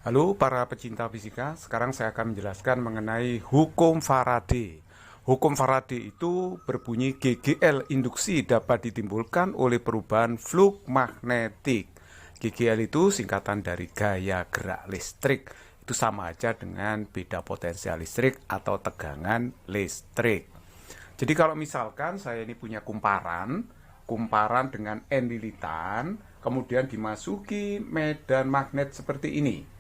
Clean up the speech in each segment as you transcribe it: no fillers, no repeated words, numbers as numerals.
Halo para pecinta fisika, sekarang saya akan menjelaskan mengenai hukum Faraday. Hukum Faraday itu berbunyi GGL induksi dapat ditimbulkan oleh perubahan flux magnetik. GGL itu singkatan dari gaya gerak listrik. Itu sama aja dengan beda potensial listrik atau tegangan listrik. Jadi kalau misalkan saya ini punya kumparan dengan N lilitan, kemudian dimasuki medan magnet seperti ini,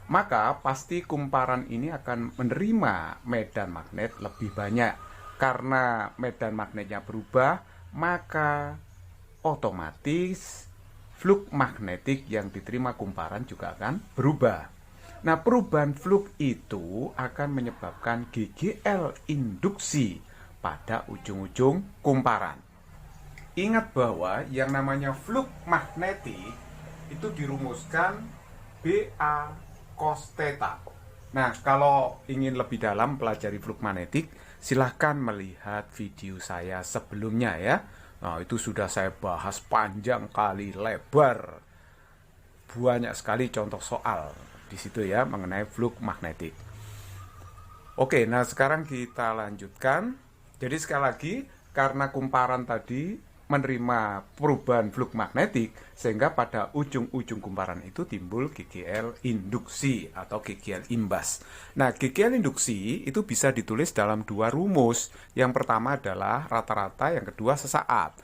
maka pasti kumparan ini akan menerima medan magnet lebih banyak. Karena medan magnetnya berubah, maka otomatis flux magnetik yang diterima kumparan juga akan berubah. Nah, perubahan flux itu akan menyebabkan GGL induksi pada ujung-ujung kumparan. Ingat bahwa yang namanya flux magnetik itu dirumuskan BA cos theta. Nah, kalau ingin lebih dalam pelajari flux magnetik, silahkan melihat video saya sebelumnya ya. Nah, itu sudah saya bahas panjang kali lebar. Banyak sekali contoh soal di situ ya mengenai flux magnetik. Oke, nah sekarang kita lanjutkan. Jadi sekali lagi, karena kumparan tadi menerima perubahan flux magnetik, sehingga pada ujung-ujung kumparan itu timbul GGL induksi atau GGL imbas. Nah, GGL induksi itu bisa ditulis dalam dua rumus. Yang pertama adalah rata-rata, yang kedua sesaat.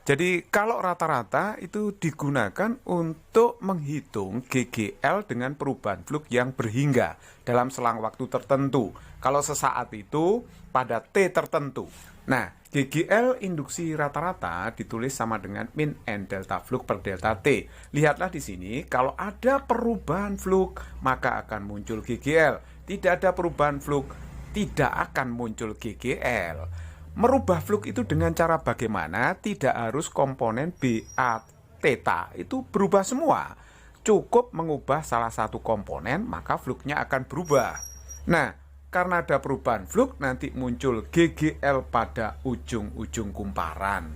Jadi kalau rata-rata itu digunakan untuk menghitung GGL dengan perubahan flux yang berhingga dalam selang waktu tertentu. Kalau sesaat itu pada T tertentu. Nah, GGL induksi rata-rata ditulis sama dengan min N delta flux per delta T. Lihatlah di sini, kalau ada perubahan flux, maka akan muncul GGL. Tidak ada perubahan flux, tidak akan muncul GGL. Merubah flux itu dengan cara bagaimana? Tidak harus komponen BA theta itu berubah semua. Cukup mengubah salah satu komponen, maka fluxnya akan berubah. Nah, karena ada perubahan flux, nanti muncul GGL pada ujung-ujung kumparan.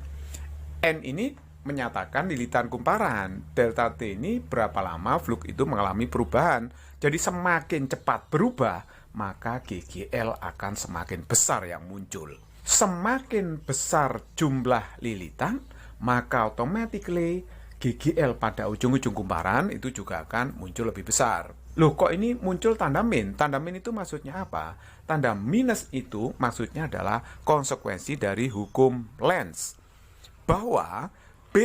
N ini menyatakan lilitan kumparan. Delta T ini berapa lama flux itu mengalami perubahan. Jadi semakin cepat berubah, maka GGL akan semakin besar yang muncul. Semakin besar jumlah lilitan, maka automatically GGL pada ujung-ujung kumparan itu juga akan muncul lebih besar. Loh, kok ini muncul tanda min? Tanda min itu maksudnya apa? Tanda minus itu maksudnya adalah konsekuensi dari hukum Lenz, bahwa B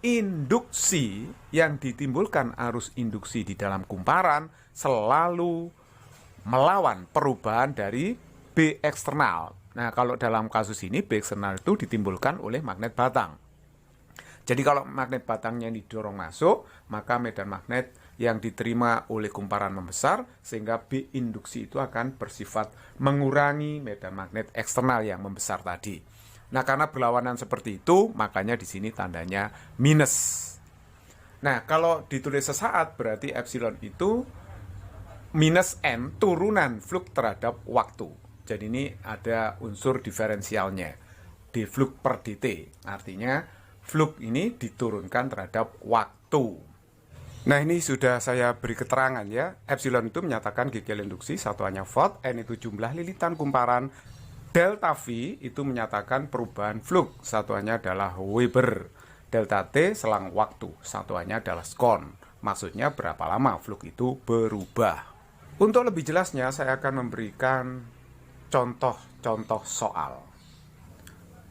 induksi yang ditimbulkan arus induksi di dalam kumparan selalu melawan perubahan dari B eksternal. Nah, kalau dalam kasus ini B eksternal itu ditimbulkan oleh magnet batang. Jadi kalau magnet batangnya ini didorong masuk, maka medan magnet yang diterima oleh kumparan membesar, sehingga B induksi itu akan bersifat mengurangi medan magnet eksternal yang membesar tadi. Nah, karena berlawanan seperti itu, makanya di sini tandanya minus. Nah, kalau ditulis sesaat, berarti epsilon itu minus N turunan flux terhadap waktu. Jadi ini ada unsur diferensialnya, d flux per dt. Artinya flux ini diturunkan terhadap waktu. Nah, ini sudah saya beri keterangan ya. Epsilon itu menyatakan GGL induksi, satuannya volt, N itu jumlah lilitan kumparan, delta V itu menyatakan perubahan flux, satuannya adalah Weber. Delta T selang waktu, satuannya adalah skon. Maksudnya berapa lama flux itu berubah. Untuk lebih jelasnya, saya akan memberikan contoh-contoh soal.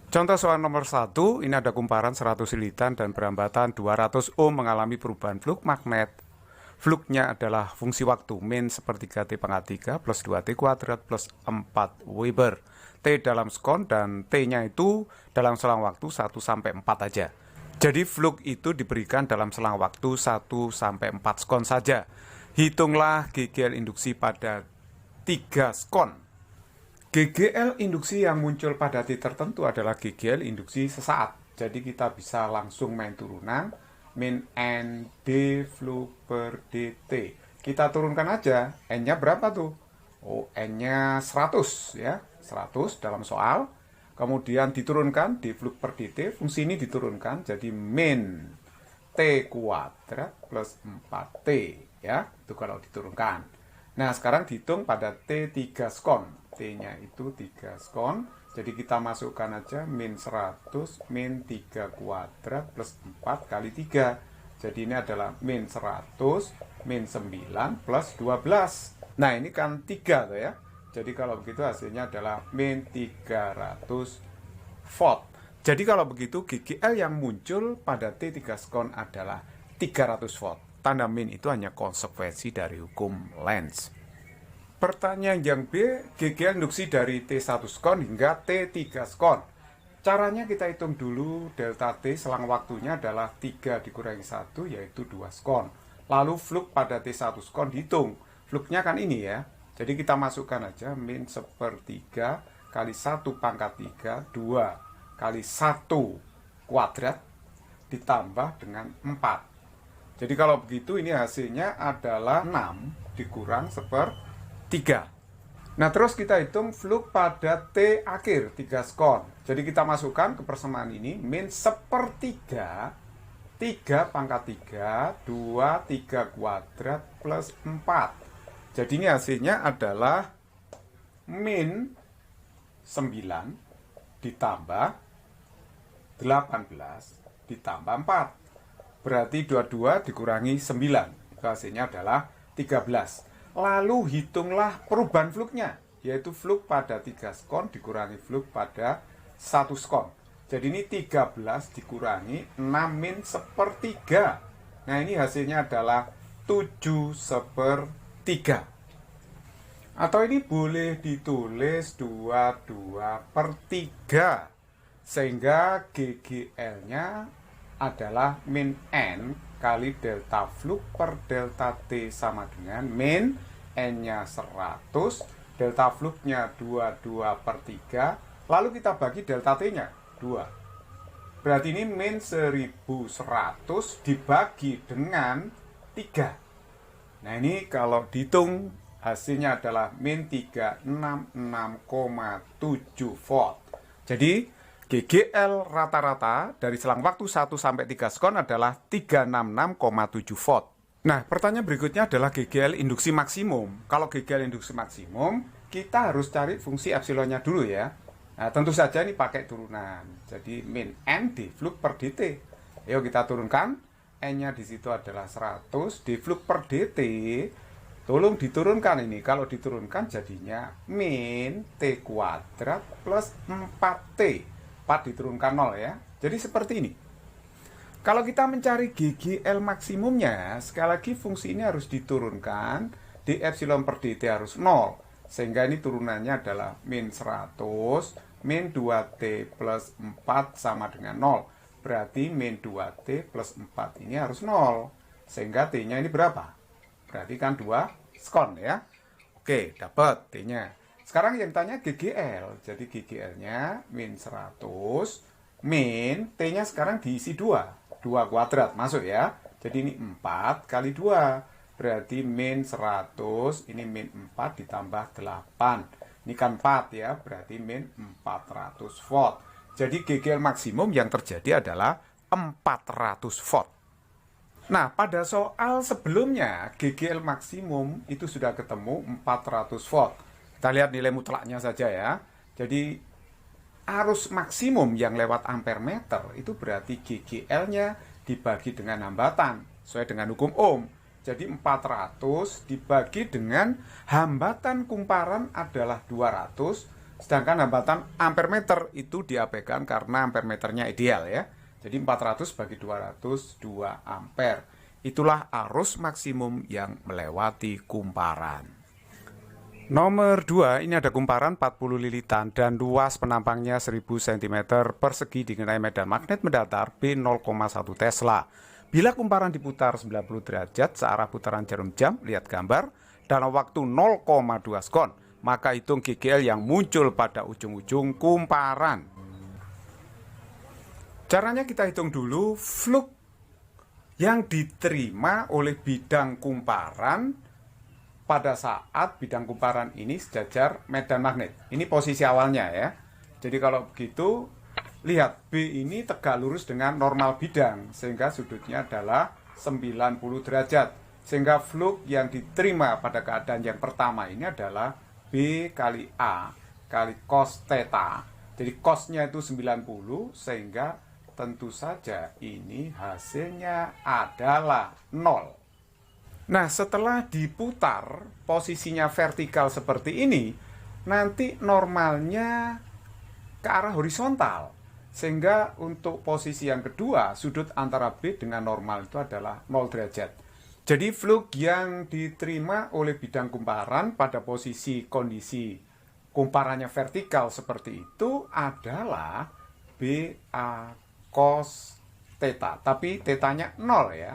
Contoh soal nomor 1, ini ada kumparan 100 lilitan dan berambatan 200 ohm mengalami perubahan flux magnet. Fluxnya adalah fungsi waktu min sepertiga T pangkat 3 plus 2T kuadrat plus 4 Weber. T dalam skon dan T-nya itu dalam selang waktu 1 sampai 4 aja. Jadi flux itu diberikan dalam selang waktu 1 sampai 4 skon saja. Hitunglah GGL induksi pada 3 skon. GGL induksi yang muncul pada T tertentu adalah GGL induksi sesaat. Jadi kita bisa langsung main turunan, min N D flux per dt. Kita turunkan aja, N-nya berapa tuh? Oh, N-nya 100 ya, 100 dalam soal. Kemudian diturunkan D flux per dt, fungsi ini diturunkan jadi min T kuadrat plus 4T. ya, itu kalau diturunkan. Nah, sekarang dihitung pada T3 skon. T-nya itu 3 skon. Jadi kita masukkan aja min 100 min 3 kuadrat plus 4 kali 3. Jadi ini adalah min 100 min 9 plus 12. Nah, ini kan 3 tuh ya. Jadi kalau begitu hasilnya adalah min 300 volt. Jadi kalau begitu GGL yang muncul pada T3 skon adalah 300 volt. Tanda min itu hanya konsekuensi dari hukum Lenz. Pertanyaan yang B, GGL induksi dari T1 skon hingga T3 skon. Caranya kita hitung dulu delta T selang waktunya adalah 3 dikurangi 1 yaitu 2 skon. Lalu fluk pada T1 skon dihitung. Fluknya kan ini ya. Jadi kita masukkan aja min 1/3 kali 1 pangkat 3, 2 kali 1 kuadrat ditambah dengan 4. Jadi kalau begitu ini hasilnya adalah 6 dikurang 1/3. Nah, terus kita hitung fluk pada T akhir 3 skon. Jadi kita masukkan ke persamaan ini min 1/3 3 pangkat 3 2 3 kuadrat plus 4. Jadi ini hasilnya adalah min 9 ditambah 18 ditambah 4. Berarti 22 dikurangi 9. Itu hasilnya adalah 13. Lalu hitunglah perubahan fluknya, yaitu fluk pada 3 skon dikurangi fluk pada 1 skon. Jadi ini 13 dikurangi 6 min 1/3. Nah, ini hasilnya adalah 7 1/3. Atau ini boleh ditulis 22/3. Sehingga GGL-nya adalah min N kali delta fluk per delta T sama dengan min N-nya 100, delta fluknya 22/3, lalu kita bagi delta T-nya 2. Berarti ini min 1100 dibagi dengan 3. Nah, ini kalau dihitung hasilnya adalah min 366,7 volt. Jadi GGL rata-rata dari selang waktu 1 sampai 3 skon adalah 366,7 volt. Nah, pertanyaan berikutnya adalah GGL induksi maksimum. Kalau GGL induksi maksimum, kita harus cari fungsi epsilonnya dulu ya. Nah, tentu saja ini pakai turunan. Jadi min N di fluk per dt. Ayo kita turunkan. N-nya di situ adalah 100 di fluk per dt. Tolong diturunkan ini. Kalau diturunkan jadinya min T kuadrat plus 4T. 4 diturunkan 0 ya. Jadi seperti ini. Kalau kita mencari GGL maksimumnya, sekali lagi fungsi ini harus diturunkan. D epsilon per dt harus 0. Sehingga ini turunannya adalah min 100, min 2T plus 4 sama dengan 0. Berarti min 2T plus 4 ini harus 0. Sehingga T-nya ini berapa? Berarti kan 2 skon ya. Oke, dapat T-nya. Sekarang yang tanya GGL. Jadi GGL-nya min 100, min T-nya sekarang diisi 2. 2 kuadrat masuk ya. Jadi ini 4 kali 2. Berarti min 100, ini min 4 ditambah 8. Ini kan 4 ya, berarti min 400 volt. Jadi GGL maksimum yang terjadi adalah 400 volt. Nah, pada soal sebelumnya GGL maksimum itu sudah ketemu 400 volt. Kita lihat nilai mutlaknya saja ya. Jadi arus maksimum yang lewat ampere meter itu berarti GGL-nya dibagi dengan hambatan sesuai dengan hukum Ohm. Jadi 400 dibagi dengan hambatan kumparan adalah 200, sedangkan hambatan ampere meter itu diabaikan karena ampere meternya ideal ya. Jadi 400 bagi 200 2 ampere. Itulah arus maksimum yang melewati kumparan. Nomor 2, ini ada kumparan 40 lilitan dan luas penampangnya 1000 cm persegi dikenai medan magnet mendatar B 0,1 Tesla. Bila kumparan diputar 90 derajat searah putaran jarum jam, lihat gambar, dalam waktu 0,2 skon, maka hitung GGL yang muncul pada ujung-ujung kumparan. Caranya kita hitung dulu fluk yang diterima oleh bidang kumparan pada saat bidang kumparan ini sejajar medan magnet. Ini posisi awalnya ya. Jadi kalau begitu, lihat B ini tegak lurus dengan normal bidang, sehingga sudutnya adalah 90 derajat. Sehingga fluk yang diterima pada keadaan yang pertama ini adalah B kali A kali cos theta. Jadi cosnya itu 90, sehingga tentu saja ini hasilnya adalah 0. Nah, setelah diputar posisinya vertikal seperti ini, nanti normalnya ke arah horizontal. Sehingga untuk posisi yang kedua, sudut antara B dengan normal itu adalah 0 derajat. Jadi fluk yang diterima oleh bidang kumparan pada posisi kondisi kumparannya vertikal seperti itu adalah BA cos theta. Tapi tetanya 0 ya.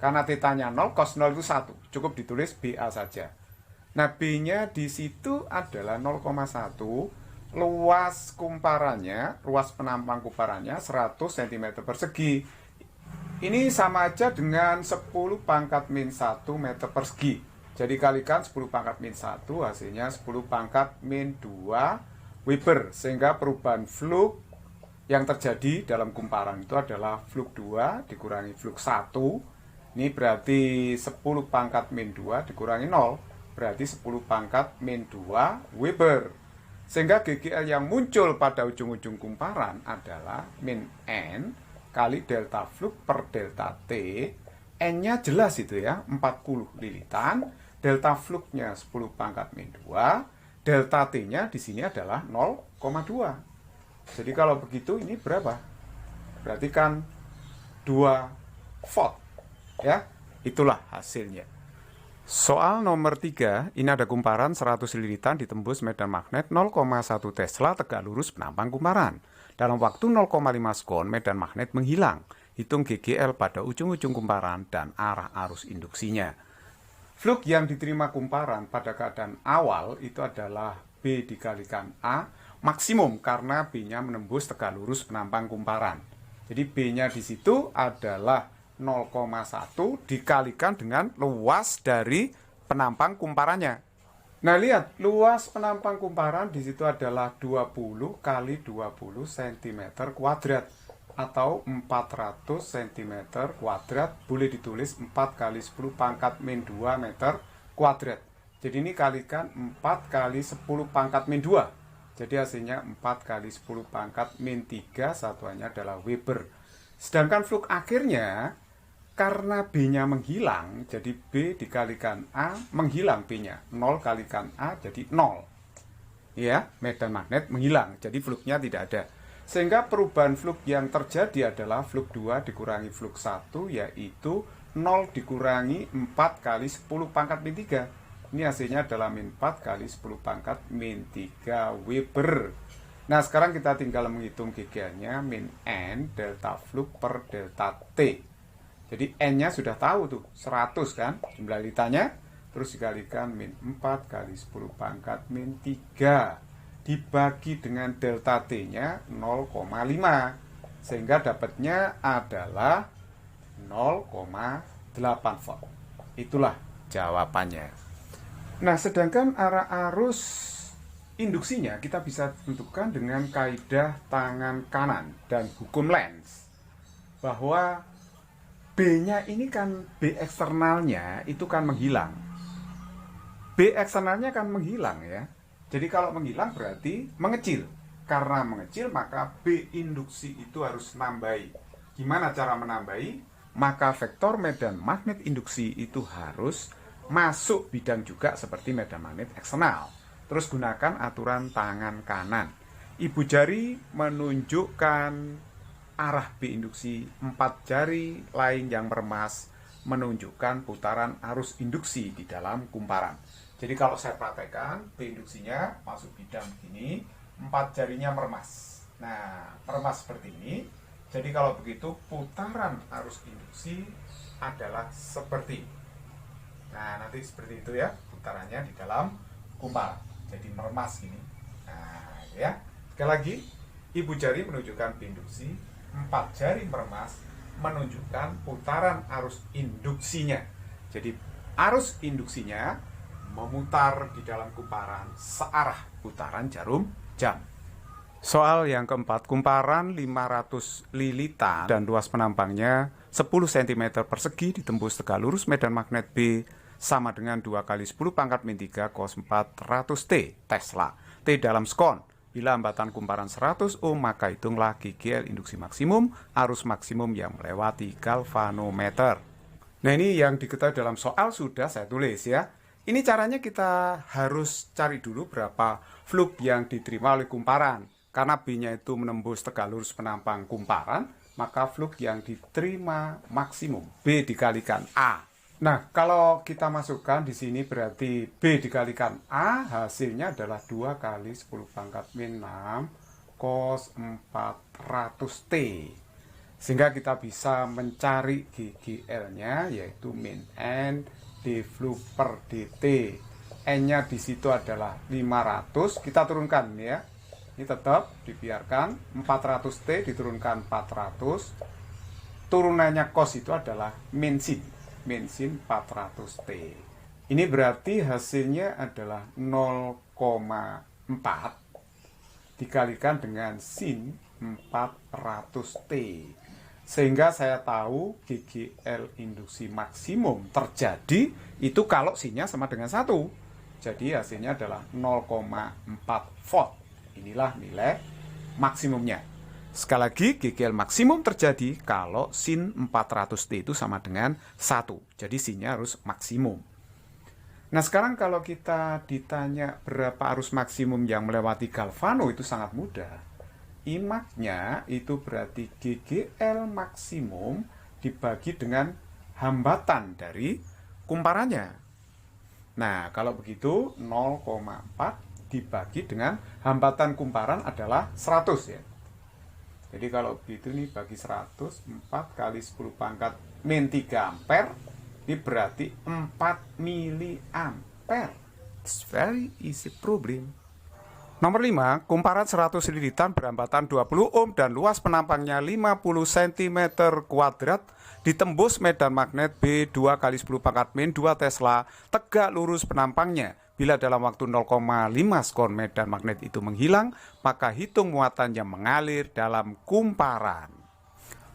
Karena tetanya 0, cos 0 itu 1. Cukup ditulis BA saja. Nah, B-nya di situ adalah 0,1. Luas kumparannya, luas penampang kumparannya 100 cm persegi. Ini sama aja dengan 10 pangkat min 1 meter persegi. Jadi kalikan 10 pangkat min 1, hasilnya 10 pangkat min 2 Weber. Sehingga perubahan fluk yang terjadi dalam kumparan itu adalah fluk 2 dikurangi fluk 1. Ini berarti 10 pangkat min 2 dikurangi 0. Berarti 10 pangkat min 2 Weber. Sehingga GGL yang muncul pada ujung-ujung kumparan adalah min N kali delta fluk per delta T. N-nya jelas itu ya, 40 lilitan. Delta fluknya 10 pangkat min 2. Delta T-nya di sini adalah 0,2. Jadi kalau begitu ini berapa? Berarti kan 2 volt. Ya, itulah hasilnya. Soal nomor 3, ini ada kumparan 100 lilitan ditembus medan magnet 0,1 Tesla tegak lurus penampang kumparan. Dalam waktu 0,5 sekon medan magnet menghilang. Hitung GGL pada ujung-ujung kumparan dan arah arus induksinya. Fluk yang diterima kumparan pada keadaan awal itu adalah B dikalikan A maksimum karena B-nya menembus tegak lurus penampang kumparan. Jadi B-nya di situ adalah 0,1 dikalikan dengan luas dari penampang kumparannya. Nah, lihat, luas penampang kumparan di situ adalah 20 kali 20 cm kuadrat atau 400 cm kuadrat, boleh ditulis 4 kali 10 pangkat min 2 meter kuadrat. Jadi ini kalikan 4 kali 10 pangkat min 2. Jadi hasilnya 4 kali 10 pangkat min 3, satuannya adalah Weber. Sedangkan fluk akhirnya karena B-nya menghilang, jadi B dikalikan A, menghilang B-nya. 0 kalikan A, jadi 0. Ya, medan magnet menghilang, jadi fluknya tidak ada. Sehingga perubahan fluk yang terjadi adalah fluk 2 dikurangi fluk 1, yaitu 0 dikurangi 4 kali 10 pangkat min 3. Ini hasilnya adalah min 4 kali 10 pangkat min 3 Weber. Nah, sekarang kita tinggal menghitung GGL-nya, min N, delta fluk per delta T. Jadi N-nya sudah tahu tuh, 100 kan, jumlah lilitannya. Terus dikalikan min 4 kali 10 pangkat min 3. Dibagi dengan delta T-nya 0,5. Sehingga dapatnya adalah 0,8 volt. Itulah jawabannya. Nah, sedangkan arah arus induksinya kita bisa tentukan dengan kaidah tangan kanan dan hukum Lenz. Bahwa B-nya ini kan B eksternalnya itu kan menghilang. B eksternalnya kan menghilang ya. Jadi kalau menghilang berarti mengecil. Karena mengecil maka B induksi itu harus nambahi. Gimana cara menambahi? Maka vektor medan magnet induksi itu harus masuk bidang juga seperti medan magnet eksternal. Terus gunakan aturan tangan kanan. Ibu jari menunjukkan arah B induksi, 4 jari lain yang meremas menunjukkan putaran arus induksi di dalam kumparan. Jadi kalau saya praktekkan, B induksinya masuk bidang begini, 4 jarinya meremas. Nah, meremas seperti ini. Jadi kalau begitu putaran arus induksi adalah seperti ini. Nah, nanti seperti itu ya putarannya di dalam kumparan. Jadi meremas gini. Nah, ya. Sekali lagi, ibu jari menunjukkan B induksi, 4 jari meremas menunjukkan putaran arus induksinya. Jadi arus induksinya memutar di dalam kumparan searah putaran jarum jam. Soal yang keempat, kumparan 500 lilitan dan luas penampangnya 10 cm persegi ditembus tegak lurus medan magnet B sama dengan 2 kali 10 pangkat min 3 cos 400 T Tesla. T dalam skon. Bila hambatan kumparan 100 ohm, maka hitunglah GGL induksi maksimum, arus maksimum yang melewati galvanometer. Nah, ini yang diketahui dalam soal sudah saya tulis ya. Ini caranya kita harus cari dulu berapa fluk yang diterima oleh kumparan. Karena B-nya itu menembus tegak lurus penampang kumparan, maka fluk yang diterima maksimum B dikalikan A. Nah, kalau kita masukkan di sini berarti B dikalikan A, hasilnya adalah 2 kali 10 pangkat min 6 cos 400 T. Sehingga kita bisa mencari GGL-nya, yaitu min N d fluk per dt. N-nya di situ adalah 500, kita turunkan ya. Ini tetap dibiarkan, 400 T diturunkan 400. Turunannya cos itu adalah min sin 400 T. Ini berarti hasilnya adalah 0,4 dikalikan dengan sin 400 T. Sehingga saya tahu GGL induksi maksimum terjadi itu kalau sinnya sama dengan 1. Jadi hasilnya adalah 0,4 volt. Inilah nilai maksimumnya. Sekali lagi, GGL maksimum terjadi kalau sin 400T itu sama dengan 1. Jadi sinnya harus maksimum. Nah, sekarang kalau kita ditanya berapa arus maksimum yang melewati galvano, itu sangat mudah. IMAX-nya itu berarti GGL maksimum dibagi dengan hambatan dari kumparannya. Nah, kalau begitu 0,4 dibagi dengan hambatan kumparan adalah 100 ya. Jadi kalau begitu nih bagi 100, 4 kali 10 pangkat min 3 ampere, ini berarti 4 miliampere. It's very easy problem. Nomor 5, kumparan 100 lilitan berhambatan 20 ohm dan luas penampangnya 50 cm kuadrat ditembus medan magnet B 2 kali 10 pangkat min 2 Tesla tegak lurus penampangnya. Bila dalam waktu 0,5 skon medan magnet itu menghilang, maka hitung muatan yang mengalir dalam kumparan.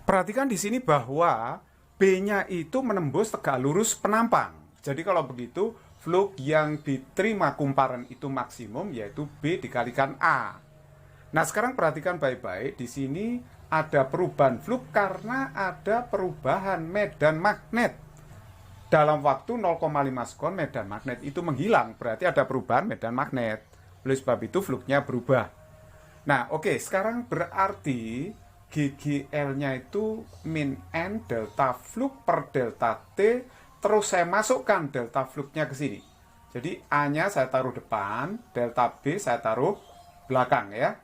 Perhatikan di sini bahwa B-nya itu menembus tegak lurus penampang. Jadi kalau begitu, fluk yang diterima kumparan itu maksimum, yaitu B dikalikan A. Nah, sekarang perhatikan baik-baik. Di sini ada perubahan fluk karena ada perubahan medan magnet. Dalam waktu 0,5 skon medan magnet itu menghilang, berarti ada perubahan medan magnet. Oleh sebab itu fluknya berubah. Nah, oke, sekarang berarti GGL-nya itu min N delta fluk per delta T, terus saya masukkan delta fluknya ke sini. Jadi A-nya saya taruh depan, delta B saya taruh belakang ya.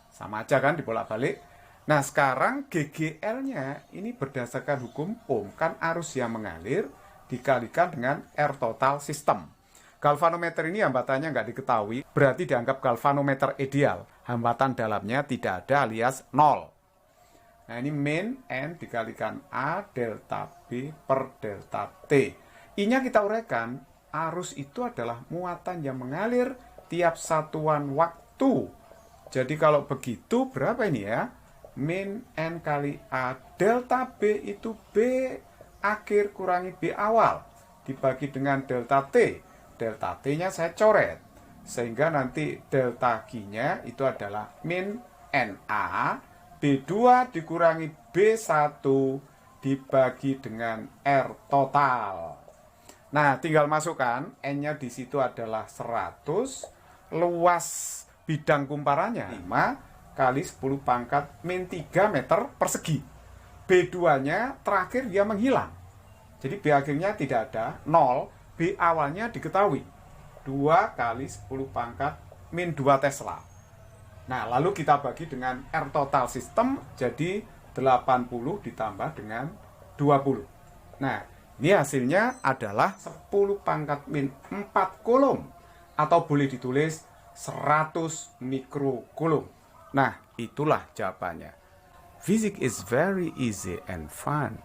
Sama aja kan dibolak-balik. Nah, sekarang GGL-nya ini berdasarkan hukum Ohm, kan arus yang mengalir dikalikan dengan R total sistem. Galvanometer ini hambatannya nggak diketahui, berarti dianggap galvanometer ideal. Hambatan dalamnya tidak ada alias 0. Nah, ini min N dikalikan A delta B per delta T. I-nya kita uraikan, arus itu adalah muatan yang mengalir tiap satuan waktu. Jadi kalau begitu berapa ini ya? Min N kali A delta B itu B akhir kurangi B awal dibagi dengan delta T. Delta T-nya saya coret. Sehingga nanti delta Q-nya itu adalah min NA B2 dikurangi B1 dibagi dengan R total. Nah, tinggal masukkan. N-nya di situ adalah 100. Luas bidang kumparannya 5 kali 10 pangkat min 3 meter persegi. B2-nya terakhir dia menghilang. Jadi B akhirnya tidak ada, 0. B awalnya diketahui. 2 kali 10 pangkat min 2 Tesla. Nah, lalu kita bagi dengan R total sistem, jadi 80 ditambah dengan 20. Nah, ini hasilnya adalah 10 pangkat min 4 kulum. Atau boleh ditulis 100 mikrokulum. Nah, itulah jawabannya. Physics is very easy and fun.